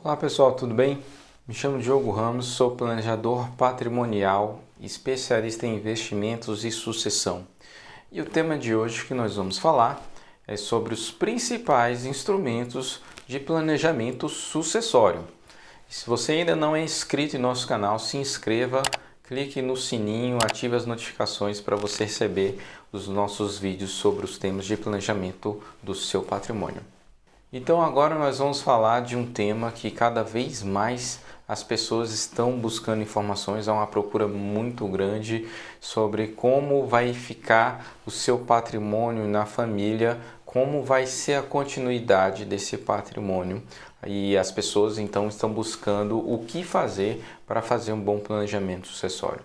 Olá pessoal, tudo bem? Me chamo Diogo Ramos, sou planejador patrimonial, especialista em investimentos e sucessão. E o tema de hoje que nós vamos falar é sobre os principais instrumentos de planejamento sucessório. E se você ainda não é inscrito em nosso canal, se inscreva, clique no sininho, ative as notificações para você receber os nossos vídeos sobre os temas de planejamento do seu patrimônio. Então agora nós vamos falar de um tema que cada vez mais as pessoas estão buscando informações, há uma procura muito grande sobre como vai ficar o seu patrimônio na família, como vai ser a continuidade desse patrimônio. E as pessoas então estão buscando o que fazer para fazer um bom planejamento sucessório.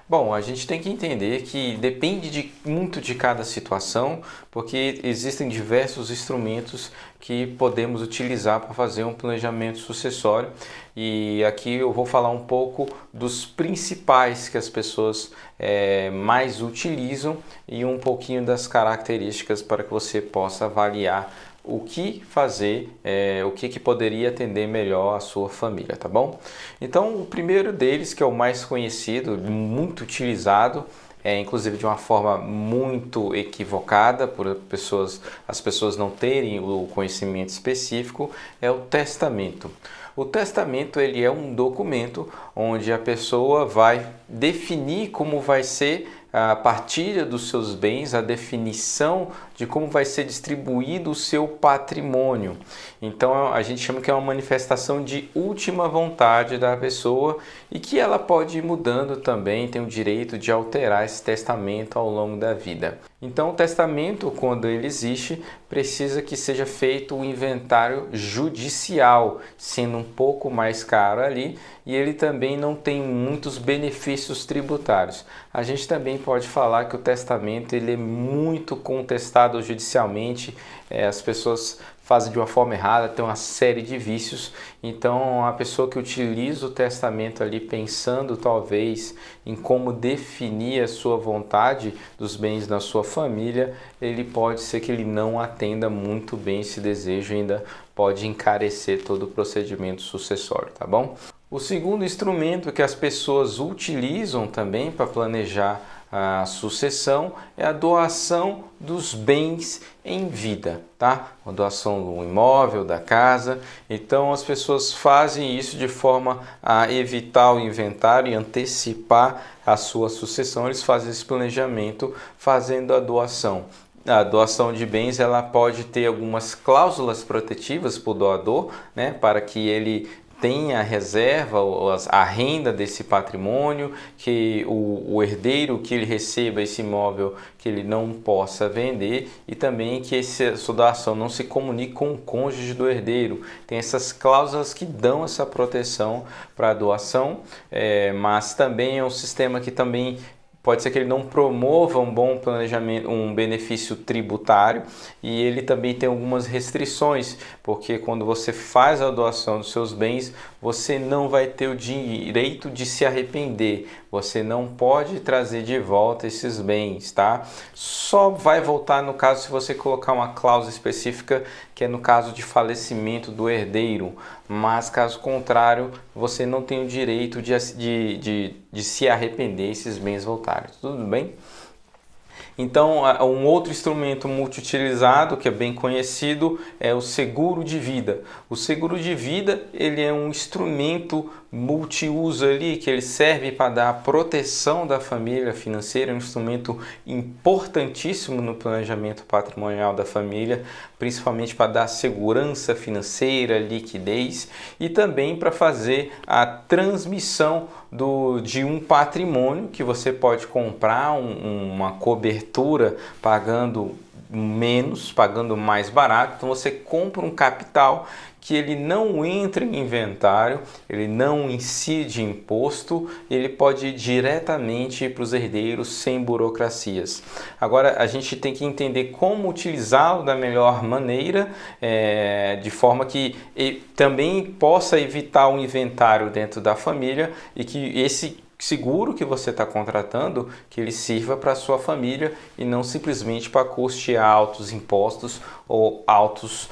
Bom, a gente tem que entender que depende muito de cada situação, porque existem diversos instrumentos que podemos utilizar para fazer um planejamento sucessório. E aqui eu vou falar um pouco dos principais que as pessoas mais utilizam e um pouquinho das características para que você possa avaliar o que fazer, o que poderia atender melhor a sua família, tá bom? Então, o primeiro deles, que é o mais conhecido, muito utilizado, inclusive de uma forma muito equivocada, por as pessoas não terem o conhecimento específico, é o testamento. O testamento ele é um documento onde a pessoa vai definir como vai ser a partilha dos seus bens, a definição de como vai ser distribuído o seu patrimônio. Então a gente chama que é uma manifestação de última vontade da pessoa e que ela pode ir mudando também, tem o direito de alterar esse testamento ao longo da vida. Então o testamento, quando ele existe, precisa que seja feito um inventário judicial, sendo um pouco mais caro ali, e ele também não tem muitos benefícios tributários. A gente também pode falar que o testamento ele é muito contestado judicialmente, as pessoas fazem de uma forma errada, tem uma série de vícios. Então a pessoa que utiliza o testamento ali pensando talvez em como definir a sua vontade dos bens na sua família, ele pode ser que ele não atenda muito bem esse desejo, ainda pode encarecer todo o procedimento sucessório, tá bom? O segundo instrumento que as pessoas utilizam também para planejar a sucessão é a doação dos bens em vida, tá? A doação do imóvel, da casa. Então as pessoas fazem isso de forma a evitar o inventário e antecipar a sua sucessão. Eles fazem esse planejamento fazendo a doação. A doação de bens ela pode ter algumas cláusulas protetivas para o doador, né, para que ele tenha a reserva, a renda desse patrimônio, que o herdeiro que ele receba esse imóvel que ele não possa vender e também que essa doação não se comunique com o cônjuge do herdeiro. Tem essas cláusulas que dão essa proteção para a doação, mas também é um sistema que também pode ser que ele não promova um bom planejamento, um benefício tributário, e ele também tem algumas restrições, porque quando você faz a doação dos seus bens, você não vai ter o direito de se arrepender, você não pode trazer de volta esses bens, tá? Só vai voltar no caso se você colocar uma cláusula específica, que é no caso de falecimento do herdeiro, mas caso contrário, você não tem o direito de se arrepender esses bens voltarem, tudo bem? Então, um outro instrumento multi-utilizado que é bem conhecido é o seguro de vida. O seguro de vida ele é um instrumento multiuso ali que ele serve para dar a proteção da família financeira, é um instrumento importantíssimo no planejamento patrimonial da família, principalmente para dar segurança financeira, liquidez e também para fazer a transmissão de um patrimônio que você pode comprar uma cobertura pagando menos, pagando mais barato. Então você compra um capital que ele não entra em inventário, ele não incide imposto, ele pode ir diretamente para os herdeiros sem burocracias. Agora a gente tem que entender como utilizá-lo da melhor maneira, de forma que ele também possa evitar o inventário dentro da família e que esse seguro que você está contratando, que ele sirva para a sua família e não simplesmente para custear altos impostos ou altos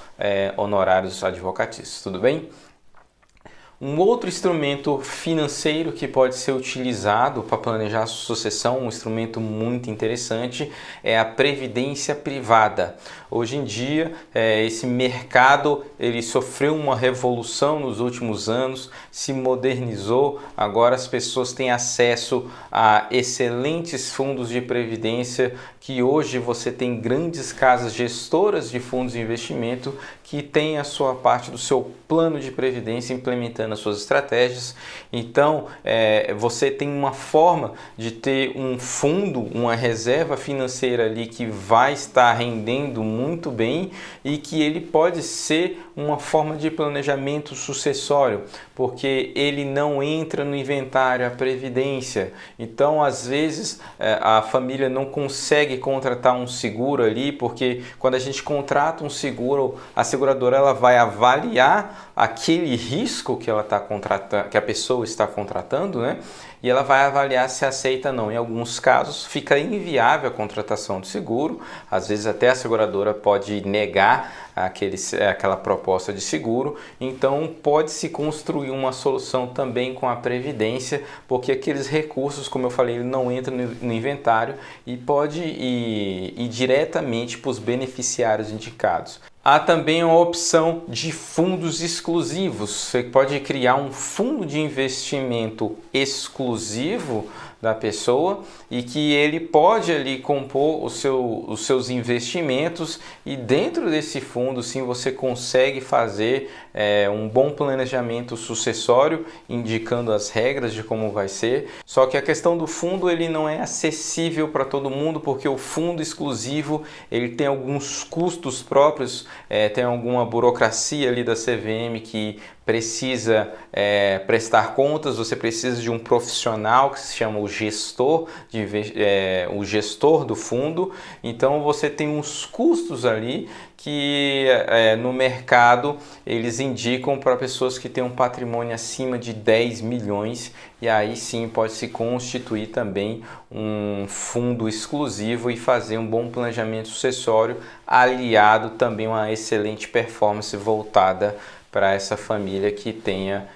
honorários advocatícios, tudo bem? Um outro instrumento financeiro que pode ser utilizado para planejar a sucessão, um instrumento muito interessante, é a previdência privada. Hoje em dia, esse mercado ele sofreu uma revolução nos últimos anos, se modernizou, agora as pessoas têm acesso a excelentes fundos de previdência, que hoje você tem grandes casas gestoras de fundos de investimento que têm a sua parte do seu plano de previdência implementando as suas estratégias. Então, você tem uma forma de ter um fundo, uma reserva financeira ali que vai estar rendendo muito bem e que ele pode ser uma forma de planejamento sucessório, porque ele não entra no inventário, a previdência. Então, às vezes, a família não consegue contratar um seguro ali, porque quando a gente contrata um seguro, a seguradora ela vai avaliar aquele risco que ela está contratando, que a pessoa está contratando, né? E ela vai avaliar se aceita ou não. Em alguns casos fica inviável a contratação do seguro, às vezes até a seguradora pode negar aquela proposta de seguro, então pode-se construir uma solução também com a previdência, porque aqueles recursos, como eu falei, ele não entra no inventário e pode ir diretamente para os beneficiários indicados. Há também a opção de fundos exclusivos. Você pode criar um fundo de investimento exclusivo da pessoa e que ele pode ali compor os seus investimentos, e dentro desse fundo sim você consegue fazer um bom planejamento sucessório, indicando as regras de como vai ser. Só que a questão do fundo ele não é acessível para todo mundo, porque o fundo exclusivo ele tem alguns custos próprios, tem alguma burocracia ali da CVM que precisa prestar contas, você precisa de um profissional que se chama o gestor, o gestor do fundo. Então você tem uns custos ali que no mercado eles indicam para pessoas que têm um patrimônio acima de 10 milhões, e aí sim pode se constituir também um fundo exclusivo e fazer um bom planejamento sucessório, aliado também a uma excelente performance voltada para essa família que tenha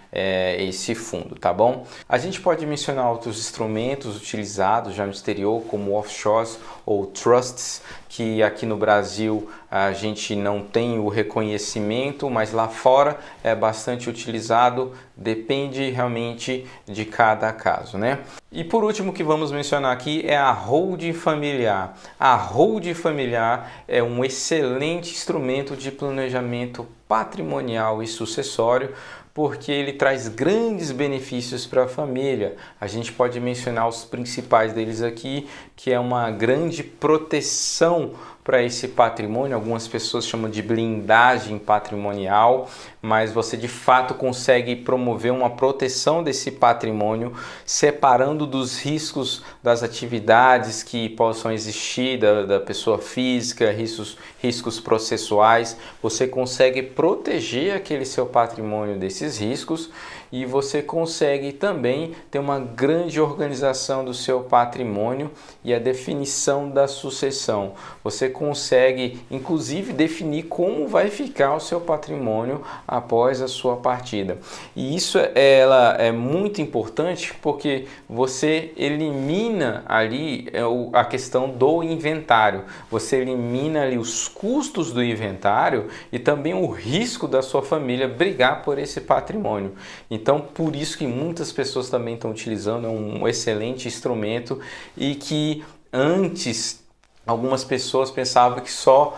esse fundo, tá bom? A gente pode mencionar outros instrumentos utilizados já no exterior, como offshores ou trusts, que aqui no Brasil a gente não tem o reconhecimento, mas lá fora é bastante utilizado, depende realmente de cada caso, né? E por último que vamos mencionar aqui é a holding familiar. A holding familiar é um excelente instrumento de planejamento patrimonial e sucessório, porque ele traz grandes benefícios para a família. A gente pode mencionar os principais deles aqui, que é uma grande proteção para esse patrimônio. Algumas pessoas chamam de blindagem patrimonial, mas você de fato consegue promover uma proteção desse patrimônio, separando dos riscos das atividades que possam existir da pessoa física, riscos processuais. Você consegue proteger aquele seu patrimônio desses riscos, e você consegue também ter uma grande organização do seu patrimônio e a definição da sucessão. Você consegue, inclusive, definir como vai ficar o seu patrimônio após a sua partida. E isso ela é muito importante, porque você elimina ali a questão do inventário. Você elimina ali os custos do inventário e também o risco da sua família brigar por esse patrimônio. Então, por isso que muitas pessoas também estão utilizando, é um excelente instrumento, e que antes algumas pessoas pensavam que só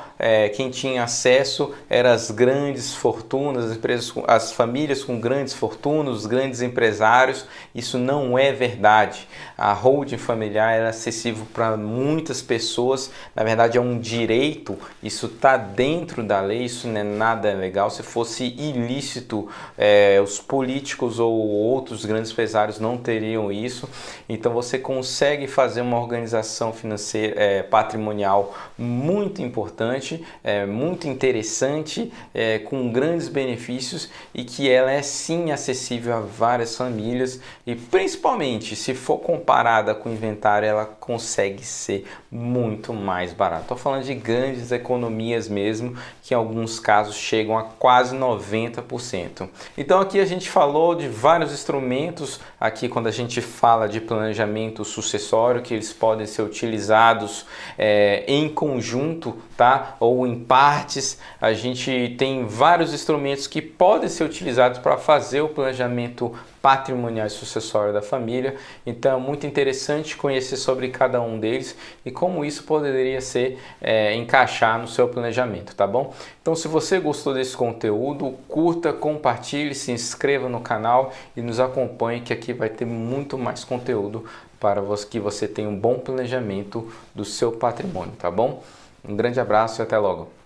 quem tinha acesso eram as grandes fortunas, as empresas, as famílias com grandes fortunas, os grandes empresários. Isso não é verdade. A holding familiar é acessível para muitas pessoas. Na verdade, é um direito. Isso está dentro da lei. Isso não é nada legal. Se fosse ilícito, os políticos ou outros grandes empresários não teriam isso. Então, você consegue fazer uma organização financeira, patrimonial patrimonial muito importante, muito interessante, com grandes benefícios e que ela é sim acessível a várias famílias e principalmente se for comparada com o inventário, ela consegue ser muito mais barata. Estou falando de grandes economias mesmo, que em alguns casos chegam a quase 90%. Então aqui a gente falou de vários instrumentos, aqui quando a gente fala de planejamento sucessório, que eles podem ser utilizados em conjunto, tá? Ou em partes. A gente tem vários instrumentos que podem ser utilizados para fazer o planejamento patrimonial e sucessório da família. Então é muito interessante conhecer sobre cada um deles e como isso poderia ser encaixar no seu planejamento, tá bom? Então se você gostou desse conteúdo, curta, compartilhe, se inscreva no canal e nos acompanhe, que aqui vai ter muito mais conteúdo para que você tenha um bom planejamento do seu patrimônio, tá bom? Um grande abraço e até logo!